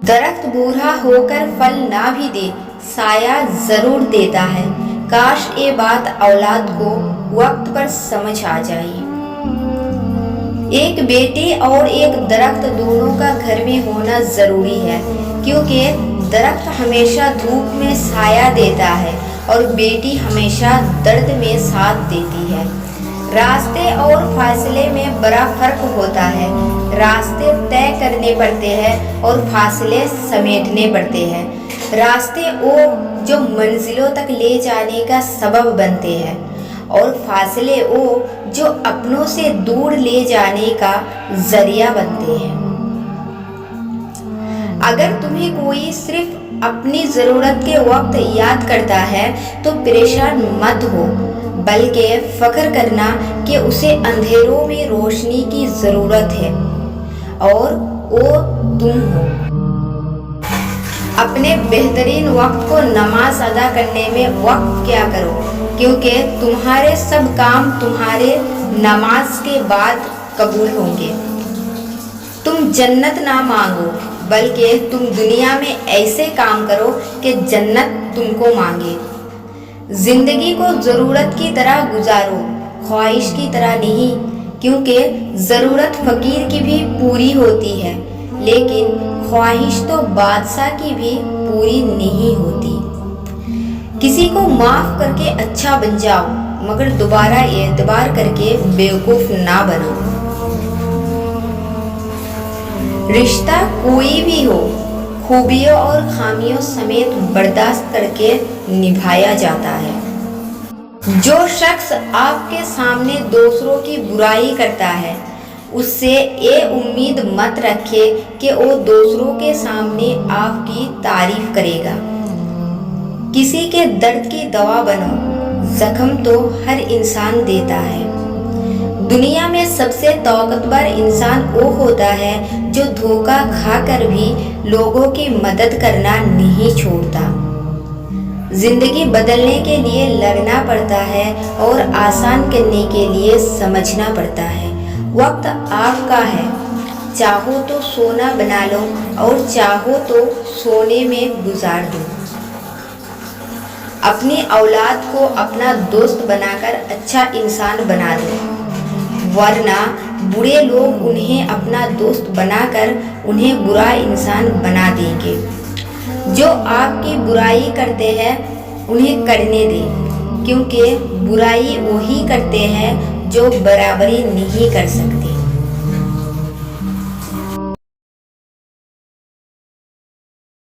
درخت بوڑھا ہو کر پھل نہ بھی دے سایہ ضرور دیتا ہے۔ کاش یہ بات اولاد کو وقت پر سمجھ آ جائے۔ ایک بیٹی اور ایک درخت دونوں کا گھر میں ہونا ضروری ہے، کیونکہ درخت ہمیشہ دھوپ میں سایہ دیتا ہے اور بیٹی ہمیشہ درد میں ساتھ دیتی ہے۔ راستے اور فاصلے میں بڑا فرق ہوتا ہے۔ راستے طے کرنے پڑتے ہیں اور فاصلے سمیٹنے پڑتے ہیں۔ راستے وہ جو منزلوں تک لے جانے کا سبب بنتے ہیں، اور فاصلے وہ جو اپنوں سے دور لے جانے کا ذریعہ بنتے ہیں۔ اگر تمہیں کوئی صرف اپنی ضرورت کے وقت یاد کرتا ہے تو پریشان مت ہو، بلکہ فکر کرنا کہ اسے اندھیروں میں روشنی کی ضرورت ہے اور وہ تم ہو۔ اپنے بہترین وقت کو نماز ادا کرنے میں وقف کیا کرو، کیونکہ تمہارے سب کام تمہارے نماز کے بعد قبول ہوں گے۔ تم جنت نہ مانگو، بلکہ تم دنیا میں ایسے کام کرو کہ جنت تم کو مانگے۔ زندگی کو ضرورت کی طرح گزارو، خواہش کی طرح نہیں، کیونکہ ضرورت فقیر کی بھی پوری ہوتی ہے، لیکن خواہش تو بادشاہ کی بھی پوری نہیں ہوتی۔ کسی کو معاف کر کے اچھا بن جاؤ، مگر دوبارہ اعتبار کر کے بیوقوف نہ بنو۔ رشتہ کوئی بھی ہو، خوبیوں اور خامیوں سمیت برداشت کر کے نبھایا جاتا ہے۔ جو شخص آپ کے سامنے دوسروں کی برائی کرتا ہے، اس سے یہ امید مت رکھے کہ وہ دوسروں کے سامنے آپ کی تعریف کرے گا۔ کسی کے درد کی دوا بنو، زخم تو ہر انسان دیتا ہے۔ دنیا میں سب سے طاقتور انسان وہ ہوتا ہے جو دھوکہ کھا کر بھی لوگوں کی مدد کرنا نہیں چھوڑتا۔ زندگی بدلنے کے لیے لڑنا پڑتا ہے اور آسان کرنے کے لیے سمجھنا پڑتا ہے۔ وقت آپ کا ہے، چاہو تو سونا بنا لو اور چاہو تو سونے میں گزار دو۔ اپنی اولاد کو اپنا دوست بنا کر اچھا انسان بنا دو، ورنہ برے لوگ انہیں اپنا دوست بنا کر انہیں برا انسان بنا دیں گے۔ جو آپ کی برائی کرتے ہیں انہیں کرنے دیں، کیونکہ برائی وہی کرتے ہیں جو برابری نہیں کر سکتے۔